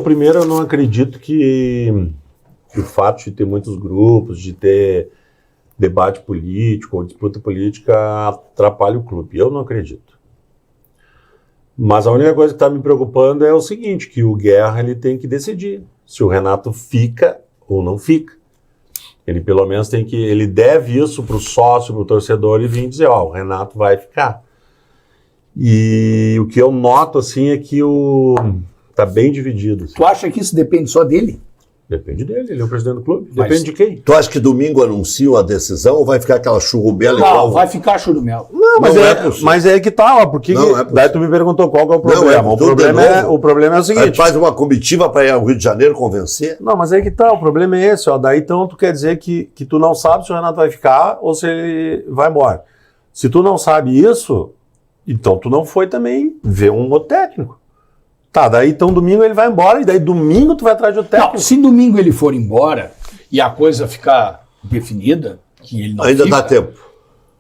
Primeiro, eu não acredito que o fato de ter muitos grupos, de ter debate político ou disputa política atrapalhe o clube. Eu não acredito. Mas a única coisa que está me preocupando é o seguinte, que o Guerra ele tem que decidir se o Renato fica ou não fica. Ele pelo menos tem que... Ele deve isso para o sócio, para o torcedor e vir dizer, ó, o Renato vai ficar. E o que eu noto, assim, é que tá bem dividido. Assim. Tu acha que isso depende só dele? Depende dele, ele é o presidente do clube. Depende de quem? Tu acha que domingo anunciam a decisão ou vai ficar aquela churrumela igual? Não, vai ficar churumelo. Não, mas é que tá, ó, porque daí tu me perguntou qual que é o problema. Não, o problema é o seguinte. Aí faz uma comitiva para ir ao Rio de Janeiro convencer? Não, mas aí que tá, o problema é esse, ó. Daí então tu quer dizer que tu não sabe se o Renato vai ficar ou se ele vai embora. Se tu não sabe isso, então tu não foi também ver um outro técnico. Tá, daí então domingo ele vai embora e daí domingo tu vai atrás do técnico. Não, se domingo ele for embora e a coisa ficar definida, que ele não ainda fica, dá tempo.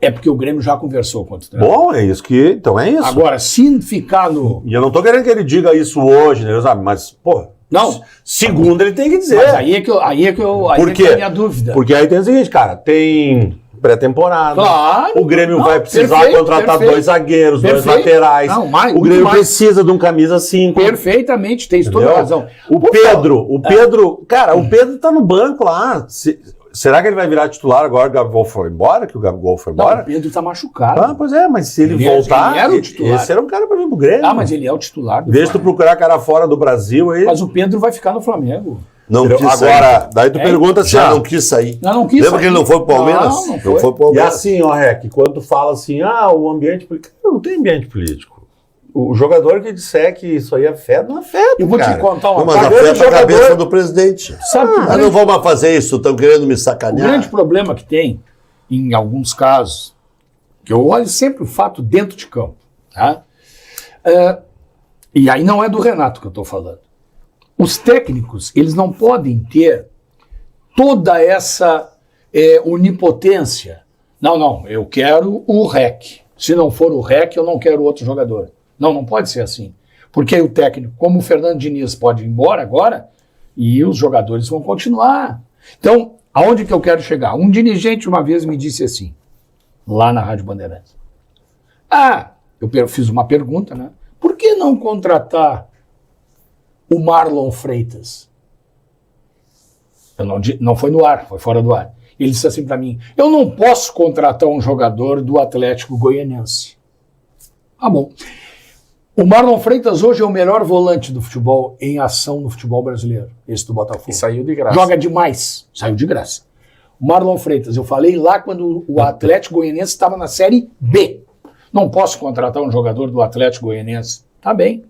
É porque o Grêmio já conversou com o treinador. Bom, é isso que... Então é isso. Agora, se ficar no... E eu não tô querendo que ele diga isso hoje, né, sabe? Mas, pô... Não. Segunda ele tem que dizer. Mas aí é que é a minha dúvida. Porque aí tem o seguinte, cara, tem... pré-temporada. Claro. O Grêmio vai precisar contratar dois zagueiros, dois laterais. Não, o Grêmio precisa de um camisa 5. Perfeitamente, tem toda a razão. O Pedro, cara, o Pedro tá no banco lá. Será que ele vai virar titular agora que o Gabigol foi embora? Não, o Pedro tá machucado. Ah, pois é, mas se ele voltar, ele era o titular. Esse era um cara pra vir pro Grêmio. Ah, mas ele é o titular. Em vez de tu procurar cara fora do Brasil aí. Mas o Pedro vai ficar no Flamengo. Não quis agora, sair. Daí tu pergunta assim, já não quis sair. Não quis Lembra que ele não foi pro Palmeiras? Não foi pro Palmeiras. E assim, ó, Rec, quando tu fala assim, o ambiente político, não tem ambiente político. O jogador que disser que isso aí é fé, não é fé. Eu vou te contar uma coisa. Mas afeta a cabeça do presidente. Sabe que não vamos fazer isso, estão querendo me sacanear. O grande problema que tem, em alguns casos, que eu olho sempre o fato dentro de campo, tá? E aí não é do Renato que eu estou falando. Os técnicos, eles não podem ter toda essa onipotência. Não, eu quero o REC. Se não for o REC, eu não quero outro jogador. Não pode ser assim. Porque aí o técnico, como o Fernando Diniz, pode ir embora agora e os jogadores vão continuar. Então, aonde que eu quero chegar? Um dirigente uma vez me disse assim, lá na Rádio Bandeirantes. Eu fiz uma pergunta, né? Por que não contratar o Marlon Freitas? Não foi no ar, foi fora do ar. Ele disse assim para mim, eu não posso contratar um jogador do Atlético Goianiense. Ah, bom. O Marlon Freitas hoje é o melhor volante do futebol em ação no futebol brasileiro, esse do Botafogo. E saiu de graça. Joga demais, saiu de graça. O Marlon Freitas, eu falei lá quando o Atlético Goianiense estava na Série B. Não posso contratar um jogador do Atlético Goianiense. Tá bem,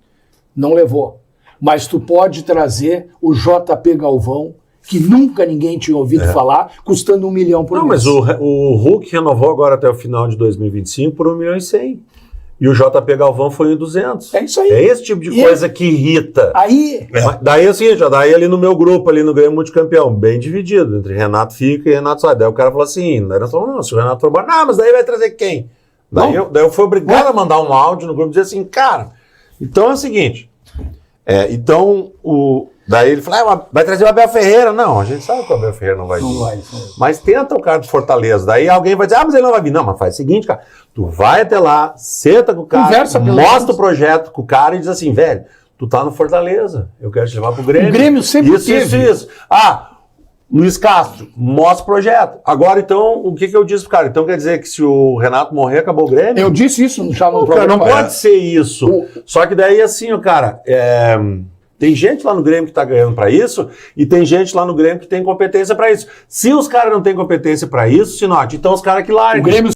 não levou. Mas tu pode trazer o JP Galvão, que nunca ninguém tinha ouvido falar, custando 1 milhão por mês. Mas o Hulk renovou agora até o final de 2025 por 1 milhão e 100. E o JP Galvão foi em 200. É isso aí. É esse tipo de coisa que irrita. Aí... Daí assim, daí ali no meu grupo, ali no Grêmio Multicampeão, bem dividido, entre Renato fica e Renato sai. Daí o cara falou assim, daí nós falamos, não, se o Renato for embora, mas daí vai trazer quem? Daí eu fui obrigado a mandar um áudio no grupo e dizer assim, cara, então é o seguinte, daí ele falou, vai trazer o Abel Ferreira. Não, a gente sabe que o Abel Ferreira não vai vir. Não vai. Mas tenta o cara do Fortaleza. Daí alguém vai dizer, mas ele não vai vir. Não, mas faz o seguinte, cara, tu vai até lá, senta com o cara, mostra o projeto com o cara e diz assim, velho, tu tá no Fortaleza, eu quero te levar pro Grêmio. O Grêmio sempre teve. Isso. Luiz Castro, mostra o projeto. Agora, então, o que eu disse pro cara? Então quer dizer que se o Renato morrer, acabou o Grêmio? Eu disse isso já no programa. Não pode ser isso. Só que daí, assim, cara, tem gente lá no Grêmio que tá ganhando pra isso e tem gente lá no Grêmio que tem competência pra isso. Se os caras não têm competência pra isso, Sinote, então os caras que largam.